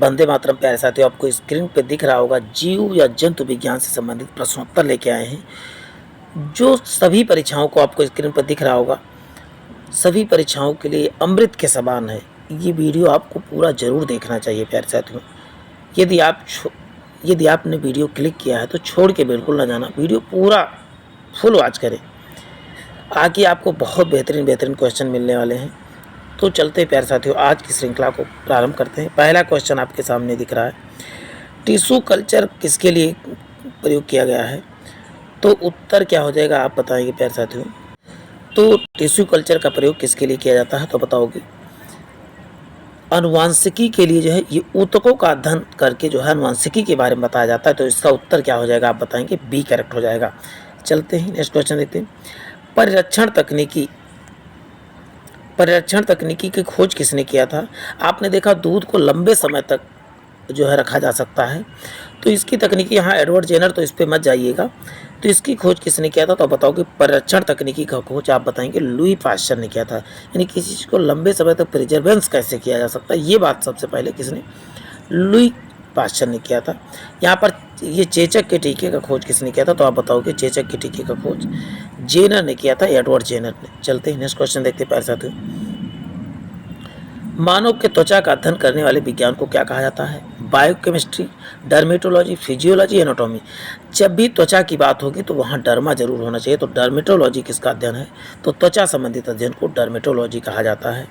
वंदे मातरम। प्यारे साथियों, आपको स्क्रीन पे दिख रहा होगा जीव या जंतु विज्ञान से संबंधित प्रश्नोत्तर लेके आए हैं, जो सभी परीक्षाओं को आपको स्क्रीन पर दिख रहा होगा, सभी परीक्षाओं के लिए अमृत के समान है। ये वीडियो आपको पूरा जरूर देखना चाहिए प्यारे साथियों। यदि आपने वीडियो क्लिक किया है तो छोड़ के बिल्कुल ना जाना, वीडियो पूरा फुल वॉच करें। आगे आपको बहुत बेहतरीन क्वेश्चन मिलने वाले हैं। तो चलते प्यारे साथियों, आज की श्रृंखला को प्रारंभ करते हैं। पहला क्वेश्चन आपके सामने दिख रहा है, टिश्यू कल्चर किसके लिए प्रयोग किया गया है? तो उत्तर क्या हो जाएगा आप बताएंगे प्यारे साथियों। तो टिश्यू कल्चर का प्रयोग किसके लिए किया जाता है तो बताओगे, अनुवांशिकी के लिए जो है, ये ऊतकों का अध्ययन करके जो है अनुवांशिकी के बारे में बताया जाता है। तो इसका उत्तर क्या हो जाएगा आप बताएंगे, बी करेक्ट हो जाएगा। चलते हैं नेक्स्ट क्वेश्चन देखते हैं। परिरक्षण तकनीकी की खोज किसने किया था? आपने देखा दूध को लंबे समय तक जो है रखा जा सकता है, तो इसकी तकनीकी, यहाँ एडवर्ड जेनर, तो इस पर मत जाइएगा। तो इसकी खोज किसने किया था तो बताओ कि परिरक्षण तकनीकी का खोज आप बताएंगे लुई पाश्चर ने किया था। यानी किसी चीज़ को लंबे समय तक प्रिजर्वेंस कैसे किया जा सकता है, ये बात सबसे पहले किसने, लुई पाश्चर ने किया था। यहाँ पर ये चेचक के टीके का खोज किसने किया था तो आप बताओगे चेचक के टीके का खोज जेनर ने किया था, एडवर्ड जेनर ने। चलते हैं नेक्स्ट क्वेश्चन देखते हैं प्यारे साथियों। मानव के त्वचा का अध्ययन करने वाले विज्ञान को क्या कहा जाता है? Biochemistry, dermatology, physiology, anatomy. जब भी त्वचा की बात होगी तो वहाँ डर्मा जरूर होना चाहिए। तो डर्मेटोलॉजी किसका अध्ययन है? तो त्वचा संबंधित अध्ययन को डर्मेटोलॉजी कहा जाता है।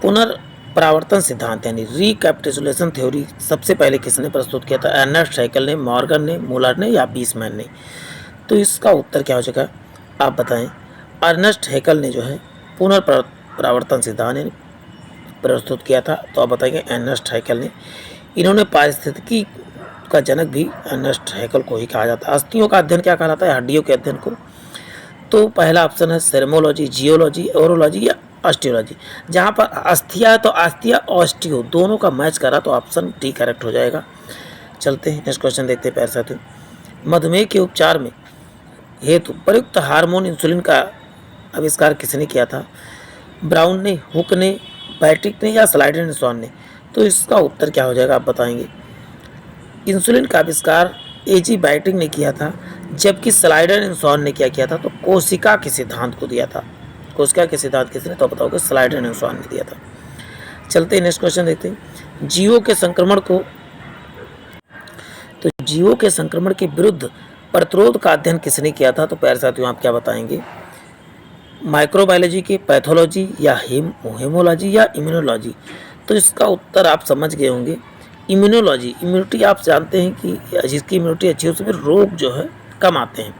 पुनर्परावर्तन सिद्धांत यानी रिकैपिटुलेशन थ्योरी सबसे पहले किसने प्रस्तुत किया था? अर्नेस्ट हैकेल ने, मॉर्गन ने, मुलर ने या बीसमैन ने? तो इसका उत्तर क्या हो जाएगा आप बताएं। अर्नेस्ट हैकेल ने जो है पुनर्परावर्तन सिद्धांत प्रस्तुत किया था। तो आप बताएंगे अर्नेस्ट हैकेल ने। इन्होंने पारिस्थितिकी का जनक भी अर्नेस्ट हैकेल को ही कहा जाता है। अस्थियों का अध्ययन क्या कहलाता है? हड्डियों के अध्ययन को। तो पहला ऑप्शन है सेरेमोलॉजी, जियोलॉजी, ओरोलॉजी या ऑस्टियोलॉजी। जहाँ पर अस्थिया है तो अस्थिया ऑस्टियो दोनों का मैच करा तो ऑप्शन डी करेक्ट हो जाएगा। चलते हैं नेक्स्ट क्वेश्चन देखते हैं प्यारे साथियों। मधुमेह के उपचार में हेतु प्रयुक्त हार्मोन इंसुलिन का आविष्कार किसने किया था? ब्राउन ने, हुक ने, बैटिक ने या स्लाइडर ने? तो इसका उत्तर क्या हो जाएगा आप बताएंगे। इंसुलिन का आविष्कार एजी बैटिक ने किया था, जबकि स्लाइडर ने क्या किया था? तो कोशिका के सिद्धांत को दिया था। कोशिका के सिद्धांत किसने? तो बताओगे स्लाइडर ने दिया था। चलते हैं नेक्स्ट क्वेश्चन देखते हैं। जीवों के संक्रमण के विरुद्ध प्रतिरोध का अध्ययन किसने किया था? तो प्यारे साथियों आप क्या बताएंगे, माइक्रोबायोलॉजी के, पैथोलॉजी या हेमोलॉजी या इम्यूनोलॉजी? तो इसका उत्तर आप समझ गए होंगे, इम्यूनोलॉजी। इम्यूनिटी आप जानते हैं कि जिसकी इम्यूनिटी अच्छी है उसमें रोग जो है कम आते हैं।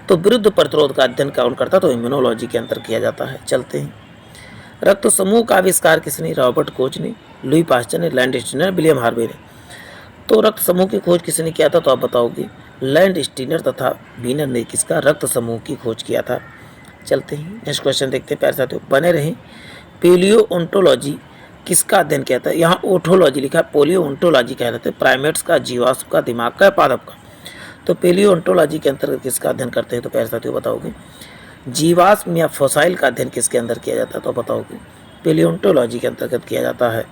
तो विरुद्ध प्रतिरोध का अध्ययन कौन करता तो इम्यूनोलॉजी के अंतर किया जाता है। चलते हैं। रक्त समूह का आविष्कार किसने? रॉबर्ट कोच ने, लुई पाश्चर ने, लैंडस्टीनर, विलियम हार्वे ने? तो रक्त समूह की खोज किसने किया था तो आप बताओगे लैंडस्टीनर तथा वीनर ने किसका रक्त समूह की खोज किया था। चलते हैं नेक्स्ट क्वेश्चन देखते हैं प्यारे साथियों। बने रहें। पेलियोओंटोलॉजी किसका अध्ययन किया था? यहाँ ओठोलॉजी लिखा है, पोलियोओंटोलॉजी कह रहे थे, प्राइमेट्स का, जीवाश्म का, दिमाग का, पादप का। तो पेलियोओंटोलॉजी के अंतर्गत किसका अध्ययन करते हैं तो प्यारे साथियों बताओगे जीवाश्म या फोसाइल का अध्ययन किसके अंदर किया जाता है तो बताओगे पेलियोओंटोलॉजी के अंतर्गत किया जाता है।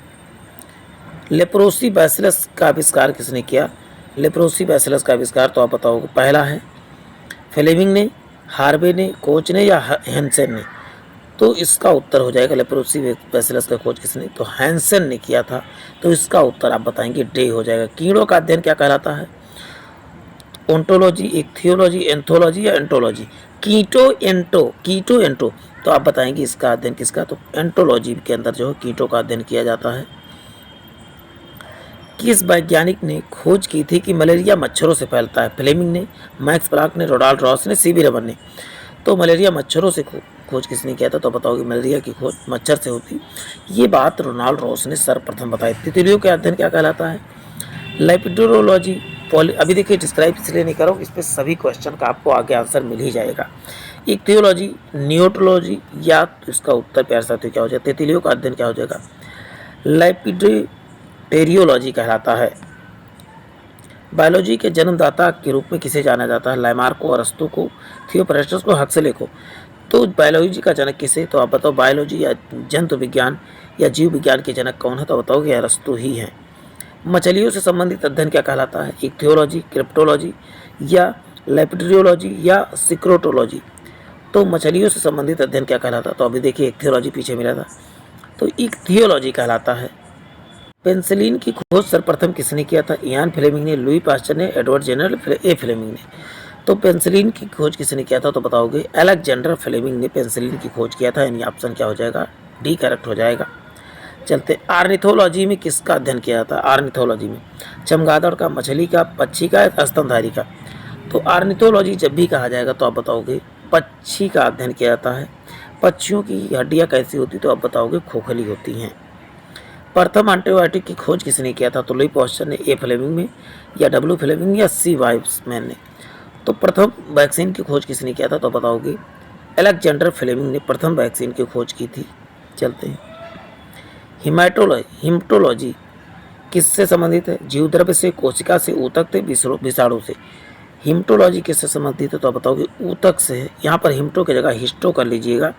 लेप्रोसी बैसिलस का आविष्कार किसने किया? लेप्रोसी बैसिलस का आविष्कार तो आप बताओगे पहला है फ्लेमिंग ने, हार्वे ने, कोच ने या हैंसेन ने? तो इसका उत्तर हो जाएगा लेप्रोसी बैसिलस का खोज किसने? तो हैंसेन ने किया था। तो इसका उत्तर आप बताएंगे डे हो जाएगा। कीड़ों का अध्ययन क्या कहलाता है? ओंटोलॉजी, इक्थियोलॉजी, एंथोलॉजी या एंटोलॉजी? कीटो एंटो। तो आप बताएंगे इसका अध्ययन किसका? तो एंटोलॉजी के अंदर जो है कीटों का अध्ययन किया जाता है। किस वैज्ञानिक ने खोज की थी कि मलेरिया मच्छरों से फैलता है? फ्लेमिंग ने, मैक्स प्लांक ने, रोनाल्ड रॉस ने, सीवी रमन ने? तो मलेरिया मच्छरों से खोज किसने किया था तो बताओगे मलेरिया की खोज मच्छर से होती। ये बात रोनाल्ड रॉस ने सर्वप्रथम बताई। तितलियों के अध्ययन क्या कहलाता है? लेपिडोलॉजी। अभी देखिए डिस्क्राइब इसलिए नहीं करो, इस पर सभी क्वेश्चन का आपको आगे आंसर मिल ही जाएगा। इक्थियोलॉजी, नियोटोलॉजी या तो इसका उत्तर प्यारे साथियों क्या हो जाएगा? तितलियों का अध्ययन क्या हो जाएगा? लेपिडोटेरियोलॉजी कहलाता है। बायोलॉजी के जन्मदाता के रूप में किसे जाना जाता है? लैमार्क को, अरस्तू को, थियोफ्रास्टस को, हक्सले को? तो बायोलॉजी का जनक किसे, तो आप बताओ बायोलॉजी या जंतु विज्ञान या जीव विज्ञान के जनक कौन है, तो बताओगे अरस्तु ही है। मछलियों से संबंधित अध्ययन क्या कहलाता है, इक्थियोलॉजी, क्रिप्टोलॉजी या लेपिड्रियोलॉजी या सिक्रोटोलॉजी। तो मछलियों से संबंधित अध्ययन क्या कहलाता है, तो अभी देखिए इक्थियोलॉजी पीछे मिला था, तो इक्थियोलॉजी कहलाता है। पेनिसिलिन की खोज सर्वप्रथम किसने किया था, इयान फ्लेमिंग ने, लुई पास्चर ने, एडवर्ड जेनर ए फ्लेमिंग ने। तो पेनिसिलिन की खोज किसने किया था, तो बताओगे अलेक्जेंडर फ्लेमिंग ने पेनिसिलिन की खोज किया था, यानी ऑप्शन क्या हो जाएगा, डी करेक्ट हो जाएगा। चलते आर्निथोलॉजी में किसका अध्ययन किया था, आर्निथोलॉजी में चमगादड़ का, मछली का, पक्षी का, स्तनधारी का। तो आर्निथोलॉजी जब भी कहा जाएगा तो आप बताओगे पक्षी का अध्ययन किया जाता है। पक्षियों की हड्डियाँ कैसी होती, तो आप बताओगे खोखली होती हैं। प्रथम एंटीबायोटिक की खोज किसने किया था, तो लुई पास्चर ने, ए फ्लेमिंग में या डब्ल्यू फ्लेमिंग या सी वाइसमैन ने। तो प्रथम वैक्सीन की खोज किसने किया था, तो बताओगे अलेक्जेंडर फ्लेमिंग ने प्रथम वैक्सीन की खोज की थी। चलते हैं हिमेटोलॉजी किससे संबंधित है, जीवद्रव्य से, कोशिका से, ऊतक से, विषाणु से। हिमेटोलॉजी किससे संबंधित है, तो आप बताओगे ऊतक से है। यहाँ पर हिमटो की जगह हिस्टो कर लीजिएगा।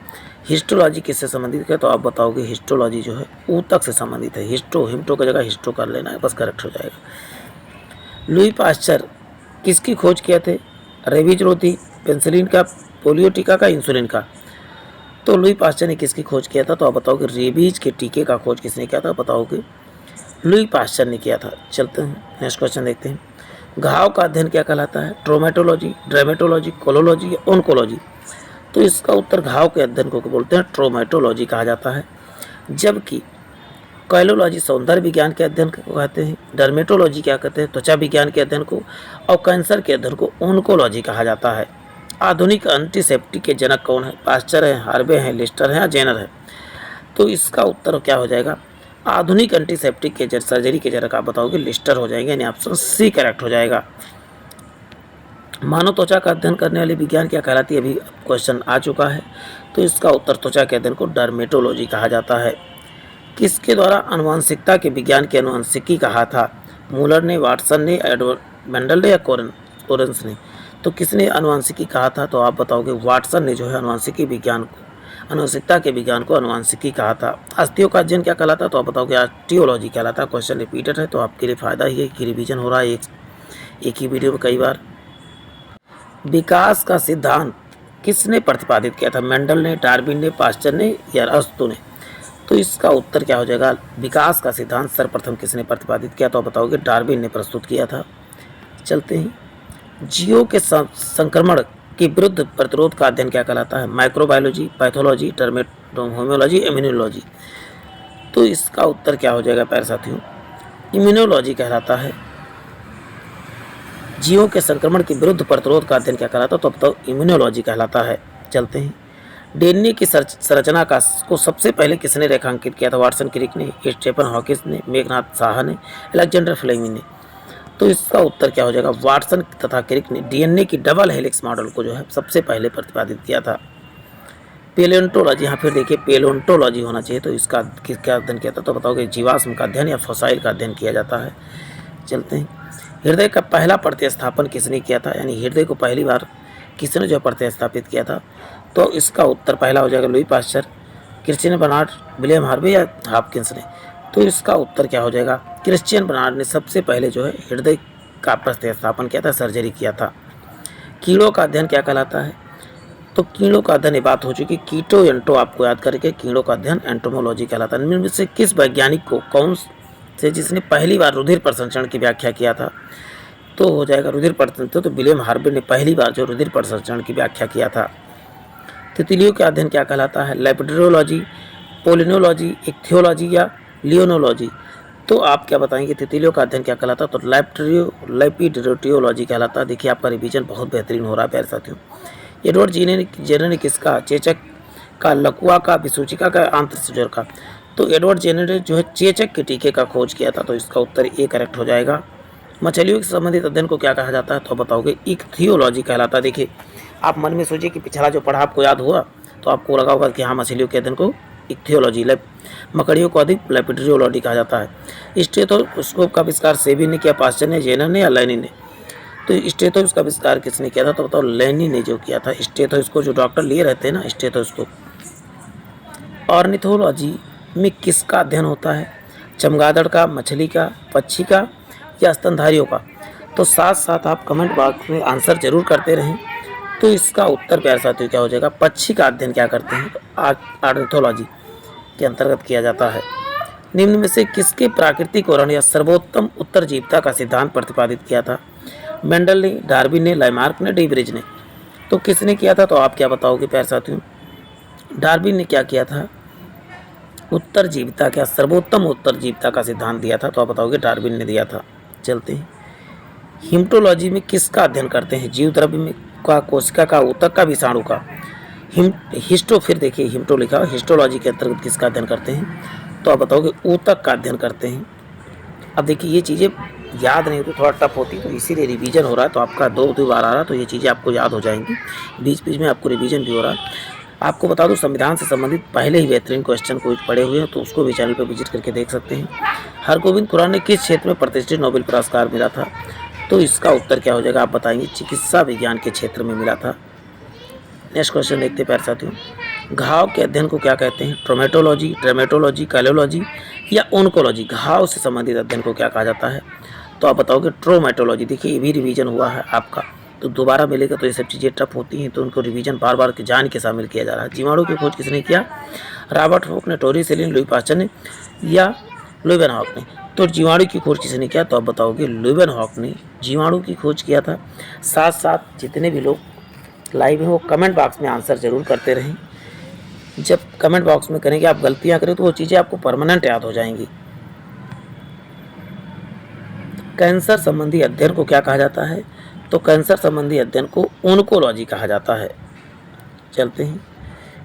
हिस्टोलॉजी किससे संबंधित है, तो आप बताओगे हिस्टोलॉजी जो है ऊतक से संबंधित है। हिमटो की जगह हिस्टो कर लेना है, बस करेक्ट हो जाएगा। लुई पास्चर किसकी खोज किए थे, रेबीज रोधी, पेनिसिलिन का, पोलियो टीका का, इंसुलिन का। तो लुई पास्चर ने किसकी खोज किया था, तो आप बताओगे रेबीज के टीके का खोज किसने किया था, बताओगे लुई पास्चर ने किया था। चलते हैं नेक्स्ट क्वेश्चन देखते हैं। घाव का अध्ययन क्या कहलाता है, ट्रोमेटोलॉजी, ड्रामेटोलॉजी, कोलोलॉजी या ओन्कोलॉजी। तो इसका उत्तर घाव के अध्ययन को बोलते हैं ट्रोमेटोलॉजी कहा जाता है, जबकि कैलोलॉजी सौंदर्य विज्ञान के अध्ययन को कहते हैं, डर्मेटोलॉजी क्या कहते हैं, त्वचा विज्ञान के अध्ययन को, और कैंसर के अध्ययन को ओन्कोलॉजी कहा जाता है। आधुनिक एंटीसेप्टिक के जनक कौन है, पास्चर है, हार्वे हैं, लिस्टर हैं या जेनर है। तो इसका उत्तर क्या हो जाएगा, आधुनिक एंटीसेप्टिक के सर्जरी के जनक आप बताओगे लिस्टर हो जाएंगे, यानी ऑप्शन सी करेक्ट हो जाएगा। मानव त्वचा का अध्ययन करने वाली विज्ञान क्या कहलाती है, अभी क्वेश्चन आ चुका है। तो इसका उत्तर त्वचा के अध्ययन को डर्मेटोलॉजी कहा जाता है। किसके द्वारा आनुवंशिकता के विज्ञान की आनुवंशिकी कहा था, मूलर ने, वाटसन ने, एडवर्ड मेंडल ने या कोरेंस ने। तो किसने आनुवंशिकी कहा था, तो आप बताओगे वाटसन ने जो है आनुवंशिकी विज्ञान को, आनुवंशिकता के विज्ञान को आनुवंशिकी कहा था। अस्थियों का अध्ययन क्या कहलाता, तो आप बताओगे ऑस्टियोलॉजी कहलाता। क्वेश्चन रिपीटेड है, तो आपके लिए फ़ायदा ही है कि रिवीजन हो रहा है एक ही वीडियो में कई बार। विकास का सिद्धांत किसने प्रतिपादित किया था, मेंडल ने, डार्विन ने, पास्चर ने या अरस्तु ने। तो इसका उत्तर क्या हो जाएगा, विकास का सिद्धांत सर्वप्रथम किसने प्रतिपादित किया, तो आप बताओगे डार्विन ने प्रस्तुत किया था। चलते हैं जीवों के संक्रमण के विरुद्ध प्रतिरोध का अध्ययन क्या कहलाता है, माइक्रोबायोलॉजी, पैथोलॉजी, होम्योलॉजी, इम्यूनोलॉजी। तो इसका उत्तर क्या हो जाएगा प्यारे साथियों, इम्यूनोलॉजी कहलाता है। जीवों के संक्रमण के विरुद्ध प्रतिरोध का अध्ययन क्या कहलाता है, तो बताओ इम्यूनोलॉजी कहलाता है। चलते हैं डीएनए की संरचना को सबसे पहले किसने रेखांकित किया था, वाटसन क्रिक ने, स्टीफन हॉकिंस ने, मेघनाथ साहा ने, अलेक्जेंडर फ्लेमिंग ने। तो इसका उत्तर क्या हो जाएगा, वाटसन तथा क्रिक ने डीएनए की डबल हेलिक्स मॉडल को जो है सबसे पहले प्रतिपादित किया था। पेलियोंटोलॉजी, यहाँ फिर देखिए पेलियोंटोलॉजी होना चाहिए, तो इसका किसका अध्ययन किया था, तो बताओगे जीवाश्म का अध्ययन या फॉसाइल का अध्ययन किया जाता है। चलते हैं हृदय का पहला प्रतिस्थापन किसने किया था, यानी हृदय को पहली बार किसने जो प्रतिस्थापित किया था, तो इसका उत्तर पहला हो जाएगा Louis Pasteur, Christian Bernard, William Harvey या हॉपकिंस ने। तो इसका उत्तर क्या हो जाएगा, क्रिश्चियन बर्नार्ड ने सबसे पहले जो है हृदय का प्रतिस्थापन किया था, सर्जरी किया था। कीड़ों का अध्ययन क्या कहलाता है, तो कीड़ों का अध्ययन ये बात हो चुकी, कीटो एंटो आपको याद करके कीड़ों का अध्ययन एंटोमोलॉजी कहलाता है। इनमें से किस वैज्ञानिक को, कौन से जिसने पहली बार रुधिर प्रसंचरण की व्याख्या किया था, तो हो जाएगा रुधिर प्रसंचरण, तो विलियम हार्वे ने पहली बार जो रुधिर प्रसंचरण की व्याख्या किया था। तितलियों का अध्ययन क्या कहलाता है, लेपिड्रियोलॉजी, पोलिनोलॉजी, इक्थियोलॉजी या लियोनोलॉजी। तो आप क्या बताएंगे तितलियों का अध्ययन क्या कहलाता है, तो लेपिड्रियोलॉजी कहलाता है। देखिए आपका रिवीजन बहुत बेहतरीन हो रहा है प्यारे साथियों। एडवर्ड जेनर ने किसका, चेचक का, लकुआ का, विसूचिका का, आंत्रशूजर का। तो एडवर्ड जेनर ने जो है चेचक के टीके का खोज किया था, तो इसका उत्तर ए करेक्ट हो जाएगा। मछलियों से संबंधित अध्ययन को क्या कहा जाता है, तो बताओगे इक्थियोलॉजी कहलाता है। देखिए आप मन में सोचिए कि पिछला जो पढ़ा आपको याद हुआ, तो आपको लगा होगा कि हाँ मछलियों के अध्ययन को इक्थियोलॉजी, मकड़ियों को अधिक लेपिड्रियोलॉजी कहा जाता है। स्टेथोस्कोप का आविष्कार सेबिन ने किया, पास्चर ने, जेनर ने या लाइनिन ने। तो स्टेथोस्कोप का आविष्कार किसने किया था? तो बताओ लेनी ने जो किया था। स्टेथोस्कोप जो डॉक्टर लिए रहते हैं ना, स्टेथोस्कोप। ऑर्निथोलॉजी में किसका अध्ययन होता है? चमगादड़ का, मछली का, पक्षी का या स्तनधारियों का? तो साथ साथ आप कमेंट बॉक्स में आंसर जरूर करते रहें। तो इसका उत्तर प्यारे साथियों क्या हो जाएगा? पक्षी का अध्ययन क्या करते हैं? तो ऑर्निथोलॉजी के अंतर्गत किया जाता है। निम्न में से किसके प्राकृतिक वर्ण या सर्वोत्तम उत्तरजीविता का सिद्धांत प्रतिपादित किया था? मेंडल ने, डार्विन ने, लामार्क ने, डीब्रिज ने? तो किसने किया था? तो आप क्या बताओगे प्यारे साथियों? डार्विन ने क्या किया था? उत्तरजीविता, क्या सर्वोत्तम उत्तरजीविता का सिद्धांत दिया था। तो आप बताओगे डार्विन ने दिया था। चलते हैं, हिम्टोलॉजी में किसका अध्ययन करते हैं? जीव द्रव्य में का, कोशिका का, ऊतक का, विषाणु का? हिस्टो, फिर देखिए हिम्टो लिखा, हिस्टोलॉजी के अंतर्गत किसका अध्ययन करते हैं? तो आप बताओगे ऊतक का अध्ययन करते हैं। अब देखिए ये चीज़ें याद नहीं होती, थोड़ा टफ होती, तो इसीलिए रिवीजन हो रहा है। तो आपका दो बार आ रहा, तो ये चीज़ें आपको याद हो जाएंगी। बीच बीच में आपको रिवीजन भी हो रहा है। आपको बता दूं, संविधान से संबंधित पहले ही बेहतरीन क्वेश्चन को पढ़े हुए हैं, तो उसको भी चैनल पर विजिट करके देख सकते हैं। हरगोविंद खुराना ने किस क्षेत्र में प्रतिष्ठित नोबेल पुरस्कार मिला था? तो इसका उत्तर क्या हो जाएगा? आप बताएंगे चिकित्सा विज्ञान के क्षेत्र में मिला था। नेक्स्ट क्वेश्चन देखते हैं प्यारे साथियों, घाव के अध्ययन को क्या कहते हैं? ट्रोमेटोलॉजी, ट्रेमेटोलॉजी, कैलोलॉजी या ओन्कोलॉजी? घाव से संबंधित अध्ययन को क्या कहा जाता है? तो आप बताओगे ट्रोमेटोलॉजी। देखिए ये भी रिवीजन हुआ है आपका, तो दोबारा मिलेगा तो ये सब चीज़ें टफ होती हैं, तो उनको रिवीजन बार बार जान के शामिल किया जा रहा है। जीवाणु की खोज किसने किया? रॉबर्ट हॉक ने, टोरी सेलिन, लुई पास्चर ने या लुईवेनहॉक ने? तो जीवाणु की खोज किसने किया? तो आप बताओगे लुईवेनहॉक ने जीवाणु की खोज किया था। साथ साथ जितने भी लोग लाइव हैं वो कमेंट बॉक्स में आंसर जरूर करते रहें। जब कमेंट बॉक्स में करेंगे, आप गलतियां करें तो वो चीज़ें आपको परमानेंट याद हो जाएंगी। कैंसर संबंधी अध्ययन को क्या कहा जाता है? तो कैंसर संबंधी अध्ययन को ओन्कोलॉजी कहा जाता है। चलते हैं,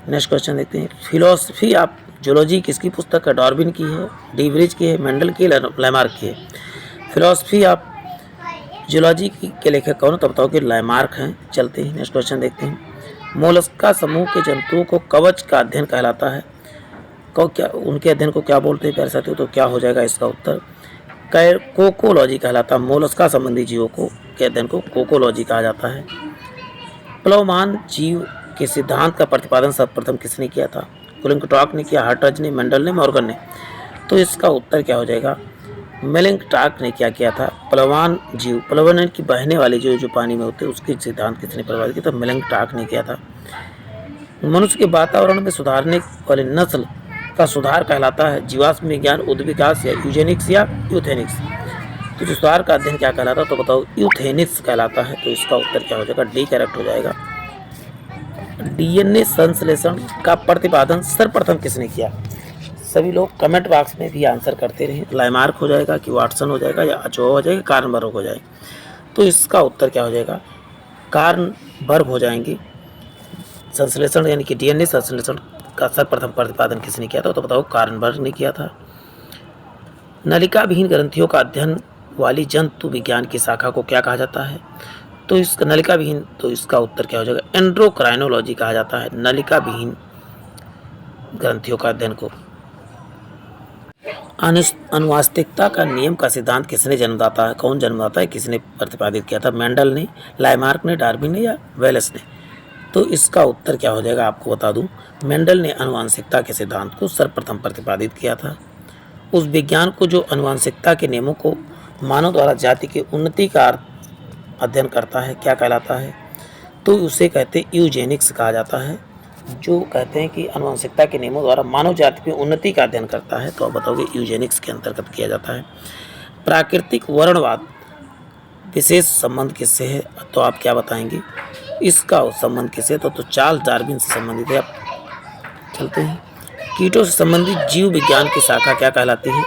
नेक्स्ट क्वेश्चन देखते हैं, फिलोसफी ऑफ जूलॉजी किसकी पुस्तक है? डार्विन की है, डीब्रिज की है, मेंडल की है, लामार्क की है? फिलोसफी ऑफ जूलॉजी के लेखक कौन? तो बताओ कि लामार्क हैं। चलते हैं, नेक्स्ट क्वेश्चन देखते हैं, मोलस्का समूह के जंतुओं को कवच का अध्ययन कहलाता है। क्या उनके अध्ययन को क्या बोलते हैं प्यारे साथियों? तो क्या हो जाएगा इसका उत्तर? कोकोलॉजी कहलाता है। मोलस्का संबंधी जीवों को के अध्ययन को कोकोलॉजी कहा जाता है। प्लवमान जीव के सिद्धांत का प्रतिपादन सर्वप्रथम किसने किया था? कुलिंगटॉक ने किया, हर्टज ने, मेंडल ने, मॉर्गन ने? तो इसका उत्तर क्या हो जाएगा? मेलिंगटॉक ने क्या किया था? प्लवमान जीव, प्लवन की बहने वाले जो पानी में होते हैं, उसके सिद्धांत किसने प्रतिपादित किया? तो मेलिंगटॉक ने किया था। मनुष्य के वातावरण में सुधारने वाली नस्ल का सुधार कहलाता है जीवाश्म विज्ञान, उद्विकास या यूजेनिक्स या यूथेनिक्स? तो जो सुधार का अध्ययन क्या कहलाता है? तो बताओ यूथेनिक्स कहलाता है। तो इसका उत्तर क्या हो जाएगा? डी करेक्ट हो जाएगा। डीएनए संश्लेषण का प्रतिपादन सर्वप्रथम किसने किया? सभी लोग कमेंट बॉक्स में भी आंसर करते रहें। लामार्क हो जाएगा कि वाटसन हो जाएगा या अचोवा हो जाएगा, कार्नबर्ग हो जाएगा? तो इसका उत्तर क्या हो जाएगा? कार्नबर्ग हो जाएंगे। संश्लेषण यानी कि डीएनए संश्लेषण का सर्वप्रथम प्रतिपादन किसने किया था? तो बताओ कार्नबर्ग ने किया था। नलिका विहीन ग्रंथियों का अध्ययन वाली जंतु विज्ञान की शाखा को क्या कहा जाता है? तो इस नलिका विहीन, तो इसका उत्तर क्या हो जाएगा? एंड्रोक्राइनोलॉजी कहा जाता है नलिका विहीन ग्रंथियों का अध्ययन को। अनुवांशिकता का नियम का सिद्धांत किसने जन्मदाता है? कौन जन्मदाता है? किसने प्रतिपादित किया था? मेंडल ने, लामार्क ने, डार्विन ने या वेलेस ने? तो इसका उत्तर क्या हो जाएगा? आपको बता दूं, मेंडल ने अनुवांशिकता के सिद्धांत को सर्वप्रथम प्रतिपादित किया था। उस विज्ञान को जो अनुवांशिकता के नियमों को मानव द्वारा जाति की उन्नति का अध्ययन करता है, क्या कहलाता है? तो उसे कहते हैं यूजेनिक्स कहा जाता है। जो कहते हैं कि अनुवांशिकता के नियमों द्वारा मानव जाति की उन्नति का अध्ययन करता है, तो आप बताओगे यूजेनिक्स के अंतर्गत किया जाता है। प्राकृतिक वर्णवाद विशेष संबंध किससे है? तो आप क्या बताएंगे? इसका संबंध किससे? तो चार्ल्स डार्विन से संबंधित है। आप चलते हैं, कीटों से संबंधित जीव विज्ञान की शाखा क्या कहलाती है?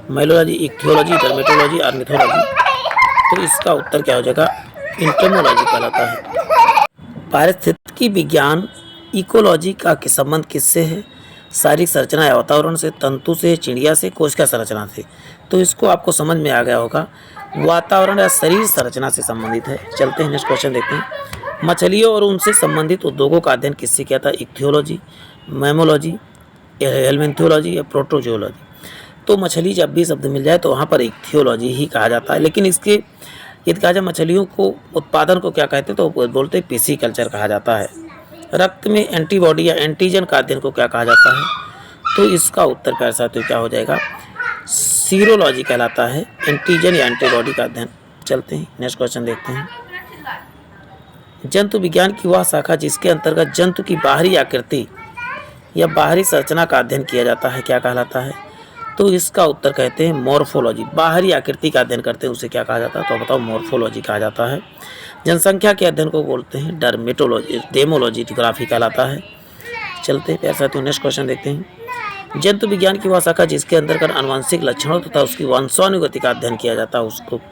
माइलोलॉजी, इक्थियोलॉजी, डर्मेटोलॉजी, ऑर्निथोलॉजी? तो इसका उत्तर क्या हो जाएगा? एंटोमोलॉजी कहलाता है। पारिस्थितिकी विज्ञान इकोलॉजी का संबंध किससे है? शारीरिक संरचना या वातावरण से, तंतु से, चिड़िया से, कोशिका संरचना से? तो इसको आपको समझ में आ गया होगा, वातावरण या शरीर संरचना से संबंधित है। चलते हैं, नेक्स्ट क्वेश्चन देखते हैं, मछलियों और उनसे संबंधित उद्योगों का अध्ययन किससे किया था? इक्थियोलॉजी, मैमोलॉजी, हेलमिन्थोलॉजी या प्रोटोजोलॉजी? तो मछली जब भी शब्द मिल जाए तो वहाँ पर इक्थियोलॉजी ही कहा जाता है, लेकिन इसके यदि कहा जाए मछलियों को उत्पादन को क्या कहते हैं तो बोलते हैं पीसी कल्चर कहा जाता है। रक्त में एंटीबॉडी या एंटीजन का अध्ययन को क्या कहा जाता है, तो इसका उत्तर प्यारे साथियों क्या हो जाएगा, सीरोलॉजी कहलाता है, एंटीजन या एंटीबॉडी का अध्ययन। चलते हैं नेक्स्ट क्वेश्चन देखते हैं। जंतु विज्ञान की वह शाखा जिसके अंतर्गत जंतु की बाहरी आकृति या बाहरी संरचना का अध्ययन किया जाता है क्या कहलाता है, तो इसका उत्तर कहते हैं मॉर्फोलॉजी। बाहरी आकृति का अध्ययन करते हैं उसे क्या कहा जाता है, तो बताओ मॉर्फोलॉजी कहा जाता है। जनसंख्या के अध्ययन को बोलते हैं डर्मेटोलॉजी, डेमोलॉजी कहलाता है। चलते हैं प्यारे साथियों नेक्स्ट क्वेश्चन देखते हैं। जंतु विज्ञान की वह शाखा जिसके अंतर्गत आनुवंशिक लक्षणों तथा उसकी वंशानुगति का अध्ययन किया जाता है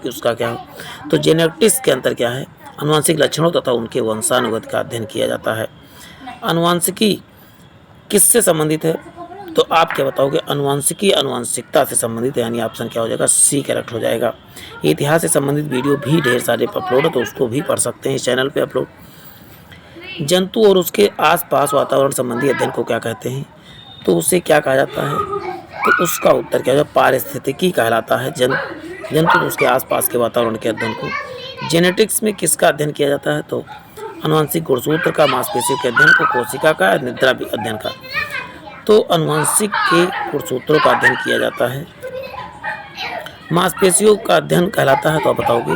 उसका क्या है, तो जेनेटिक्स के अंतर क्या है, आनुवंशिक लक्षणों तथा उनके वंशानुगति का अध्ययन किया जाता है। आनुवंशिकी किससे संबंधित है, तो आप क्या बताओगे, आनुवंशिकी आनुवंशिकता से संबंधित है, यानी ऑप्शन क्या हो जाएगा, सी करेक्ट हो जाएगा। इतिहास से संबंधित वीडियो भी ढेर सारे अपलोड है तो उसको भी पढ़ सकते हैं इस चैनल पे अपलोड। जंतु और उसके आसपास वातावरण संबंधी अध्ययन को क्या कहते हैं, तो उसे क्या कहा जाता है, तो उसका उत्तर क्या हो जाएगा, पारिस्थितिकी कहलाता है। जंतु और उसके आसपास के वातावरण के अध्ययन को। जेनेटिक्स में किसका अध्ययन किया जाता है, तो आनुवंशिक गुणसूत्र का, मांसपेशियों के अध्ययन को, कोशिका का, निद्रा अध्ययन का। तो आनुवंशिक के गुणसूत्रों का अध्ययन किया जाता है। मांसपेशियों का अध्ययन कहलाता है, तो आप बताओगे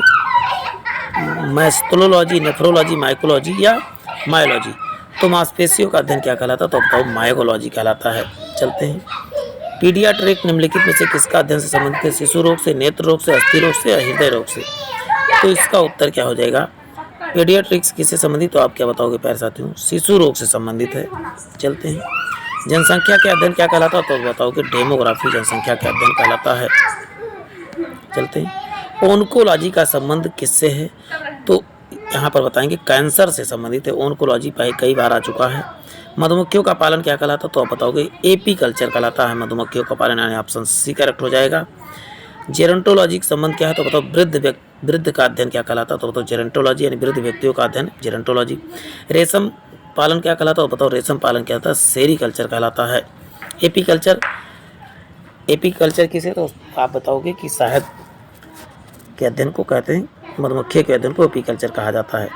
मैस्थोलॉजी, नेफ्रोलॉजी, माइकोलॉजी या मायोलॉजी, तो मांसपेशियों का अध्ययन क्या कहलाता है, तो बताओ मायोलॉजी कहलाता है। चलते हैं। पीडियाट्रिक निम्नलिखित में से किसका अध्ययन से संबंधित है, शिशु रोग से, नेत्र रोग से, अस्थि रोग से या हृदय रोग से, तो इसका उत्तर क्या हो जाएगा, पीडियाट्रिक्स किससे संबंधित, तो आप क्या बताओगे प्यारे साथियों, शिशु रोग से संबंधित है। चलते हैं। जनसंख्या के अध्ययन क्या कहलाता है, तो बताओगे डेमोग्राफी जनसंख्या के अध्ययन कहलाता है। चलते हैं। ओन्कोलॉजी का संबंध किससे है, तो यहाँ पर बताएंगे कैंसर से संबंधित है। ओन्कोलॉजी कई बार आ चुका है। मधुमक्खियों का पालन क्या कहलाता है, तो आप बताओगे एपी कल्चर कहलाता है मधुमक्खियों का पालन, यानी ऑप्शन सी करेक्ट हो जाएगा। जेरोंटोलॉजी का संबंध क्या है, तो बताओ वृद्ध का अध्ययन क्या कहलाता है, तो बताओ जेरोंटोलॉजी यानी वृद्ध व्यक्तियों का अध्ययन जेरोंटोलॉजी। रेशम पालन क्या कहलाता है, तो बताओ रेशम पालन क्या होता है, सेरीकल्चर कहलाता है। एपी कल्चर किसे, तो आप बताओगे कि शहद के अध्ययन को कहते हैं, मधुमक्खी के अध्ययन को एपी कल्चर कहा जाता है।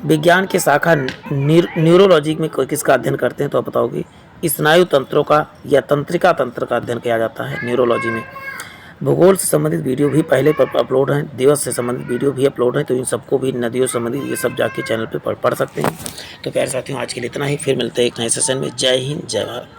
विज्ञान के शाखा न्यूरोलॉजी में किसका अध्ययन करते हैं, तो आप बताओगे स्नायु तंत्रों का या तंत्रिका तंत्र का अध्ययन किया जाता है न्यूरोलॉजी में। भूगोल से संबंधित वीडियो भी पहले पर अपलोड हैं, दिवस से संबंधित वीडियो भी अपलोड हैं, तो इन सबको भी, नदियों से संबंधित ये सब जाके चैनल पे पढ़ सकते हैं। तो प्यारे साथियों आज के लिए इतना ही, फिर मिलते हैं एक नए सेशन में। जय हिंद, जय भारत।